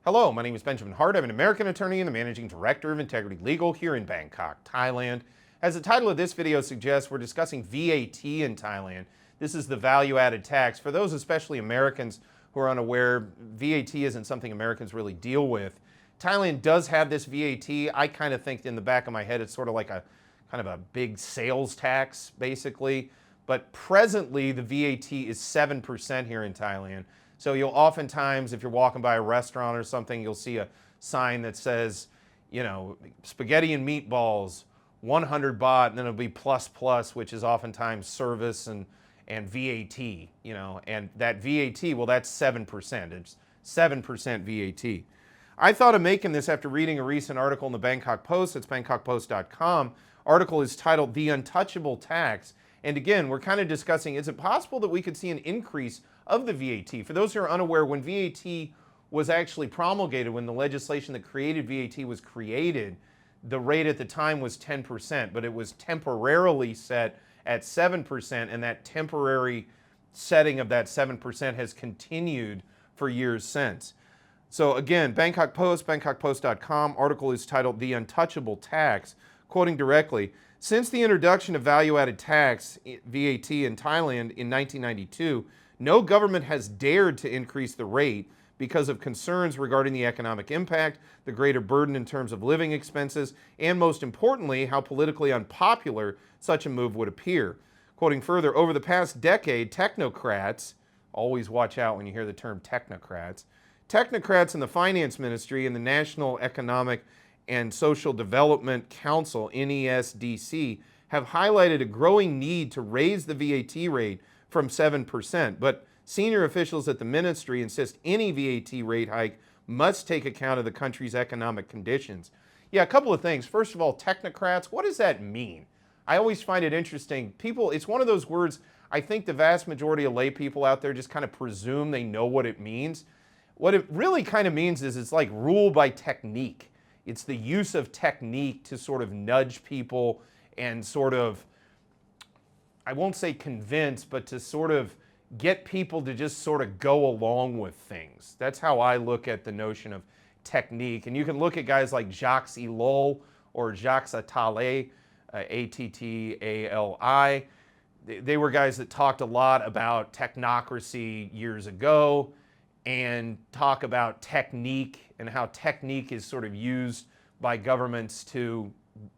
Hello, my name is Benjamin Hart. I'm an American attorney and the Managing Director of Integrity Legal here in Bangkok, Thailand. As the title of this video suggests, we're discussing VAT in Thailand. This is the value-added tax. For those, especially Americans who are unaware, VAT isn't something Americans really deal with. Thailand does have this VAT. I kind of think in the back of my head it's sort of like a kind of a big sales tax, basically. But presently, the VAT is 7% here in Thailand. So you'll oftentimes, if you're walking by a restaurant or something, you'll see a sign that says, you know, spaghetti and meatballs, 100 baht, and then it'll be plus plus, which is oftentimes service and VAT, you know, and that VAT, well, that's 7%. It's 7% VAT. I thought of making this after reading a recent article in the Bangkok Post. It's bangkokpost.com. Article is titled The Untouchable Tax. And again, we're kind of discussing, is it possible that we could see an increase of the VAT? For those who are unaware, when VAT was actually promulgated, when the legislation that created VAT was created, the rate at the time was 10%, but it was temporarily set at 7%, and that temporary setting of that 7% has continued for years since. So again, Bangkok Post, bangkokpost.com, article is titled The Untouchable Tax. Quoting directly, since the introduction of value-added tax, VAT, in Thailand in 1992, no government has dared to increase the rate because of concerns regarding the economic impact, the greater burden in terms of living expenses, and most importantly, how politically unpopular such a move would appear. Quoting further, over the past decade, technocrats, always watch out when you hear the term technocrats in the finance ministry and the National Economic and Social Development Council, NESDC, have highlighted a growing need to raise the VAT rate from 7%, but senior officials at the ministry insist any VAT rate hike must take account of the country's economic conditions. Yeah, a couple of things. First of all, technocrats, what does that mean? I always find it interesting. People, it's one of those words, I think the vast majority of lay people out there just kind of presume they know what it means. What it really kind of means is it's like rule by technique. It's the use of technique to sort of nudge people and sort of, I won't say convince, but to sort of get people to just sort of go along with things. That's how I look at the notion of technique. And you can look at guys like Jacques Ellul or Jacques Attali, A-T-T-A-L-I. They were guys that talked a lot about technocracy years ago and talk about technique and how technique is sort of used by governments to,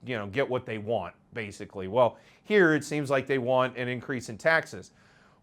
you know, get what they want, basically. Well, here it seems like they want an increase in taxes.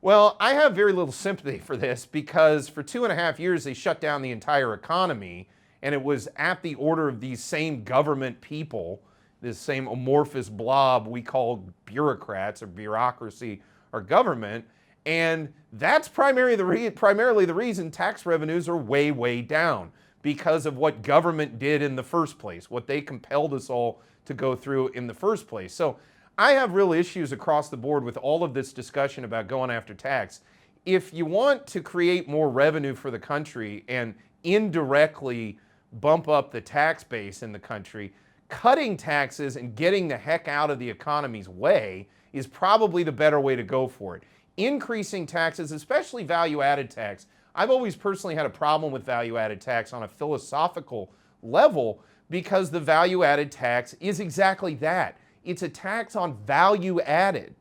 Well, I have very little sympathy for this because for 2.5 years they shut down the entire economy, and it was at the order of these same government people, this same amorphous blob we call bureaucrats or bureaucracy or government, and that's primarily the reason tax revenues are way, way down, because of what government did in the first place, what they compelled us all to go through in the first place. So I have real issues across the board with all of this discussion about going after tax. If you want to create more revenue for the country and indirectly bump up the tax base in the country, cutting taxes and getting the heck out of the economy's way is probably the better way to go for it. Increasing taxes, especially value-added tax. I've always personally had a problem with value-added tax on a philosophical level because the value-added tax is exactly that. It's a tax on value added.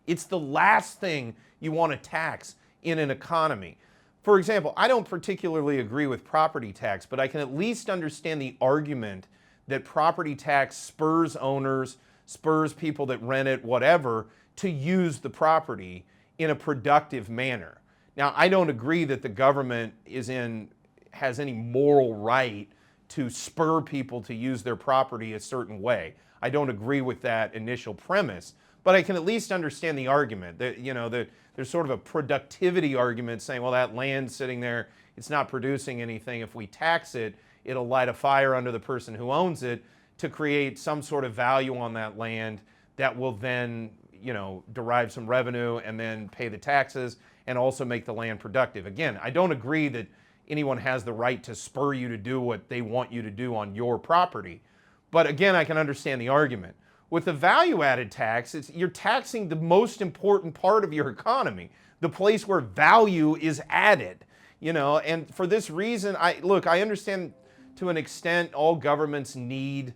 It's the last thing you want to tax in an economy. For example, I don't particularly agree with property tax, but I can at least understand the argument that property tax spurs owners, spurs people that rent it, whatever, to use the property in a productive manner. Now, I don't agree that the government has any moral right to spur people to use their property a certain way. I don't agree with that initial premise, but I can at least understand the argument that, you know, that there's sort of a productivity argument saying, well, that land's sitting there, it's not producing anything. If we tax it, it'll light a fire under the person who owns it to create some sort of value on that land that will then, you know, derive some revenue and then pay the taxes and also make the land productive. Again, I don't agree that anyone has the right to spur you to do what they want you to do on your property. But again, I can understand the argument. With the value-added tax, you're taxing the most important part of your economy, the place where value is added. And for this reason, I understand to an extent all governments need,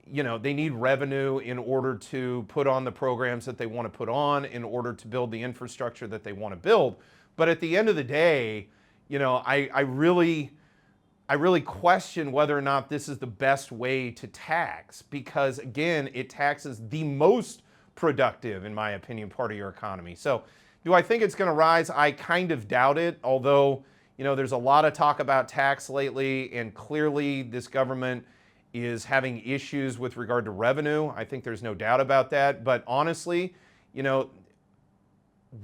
they need revenue in order to put on the programs that they want to put on, in order to build the infrastructure that they want to build. But at the end of the day, I really question whether or not this is the best way to tax, because again, it taxes the most productive, in my opinion, part of your economy. So do I think it's going to rise? I kind of doubt it, although, there's a lot of talk about tax lately, and clearly this government is having issues with regard to revenue. I think there's no doubt about that. But honestly,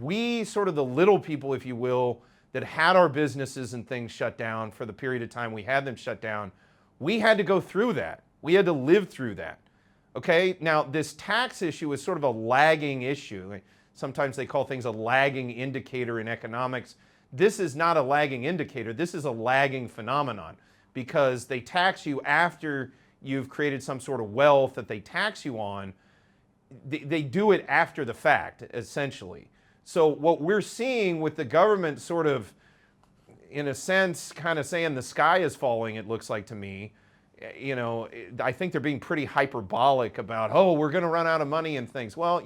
we sort of the little people, if you will, that had our businesses and things shut down for the period of time we had them shut down, we had to go through that. We had to live through that. Okay, now this tax issue is sort of a lagging issue. Sometimes they call things a lagging indicator in economics. This is not a lagging indicator. This is a lagging phenomenon, because they tax you after you've created some sort of wealth that they tax you on. They do it after the fact, essentially. So what we're seeing with the government sort of, in a sense, kind of saying the sky is falling, it looks like to me, I think they're being pretty hyperbolic about, oh, we're going to run out of money and things. Well,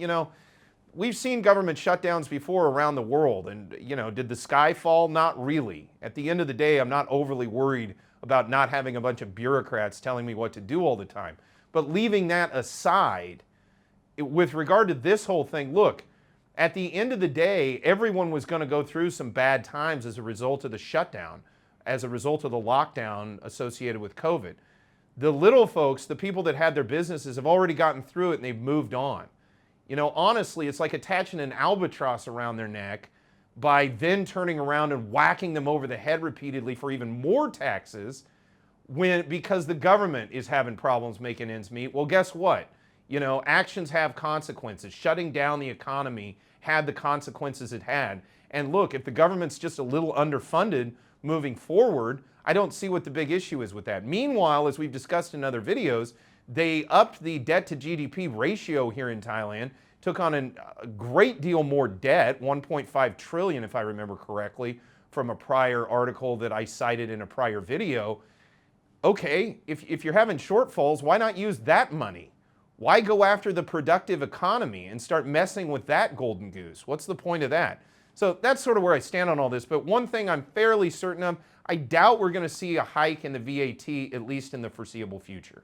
we've seen government shutdowns before around the world, and, did the sky fall? Not really. At the end of the day, I'm not overly worried about not having a bunch of bureaucrats telling me what to do all the time. But leaving that aside, with regard to this whole thing, look, at the end of the day, everyone was going to go through some bad times as a result of the shutdown, as a result of the lockdown associated with COVID. The little folks, the people that had their businesses, have already gotten through it and they've moved on. Honestly, it's like attaching an albatross around their neck by then turning around and whacking them over the head repeatedly for even more taxes because the government is having problems making ends meet. Well, guess what? Actions have consequences. Shutting down the economy had the consequences it had. And look, if the government's just a little underfunded moving forward, I don't see what the big issue is with that. Meanwhile, as we've discussed in other videos, they upped the debt to GDP ratio here in Thailand, took on a great deal more debt, 1.5 trillion if I remember correctly, from a prior article that I cited in a prior video. Okay, if you're having shortfalls, why not use that money? Why go after the productive economy and start messing with that golden goose? What's the point of that? So that's sort of where I stand on all this. But one thing I'm fairly certain of, I doubt we're going to see a hike in the VAT, at least in the foreseeable future.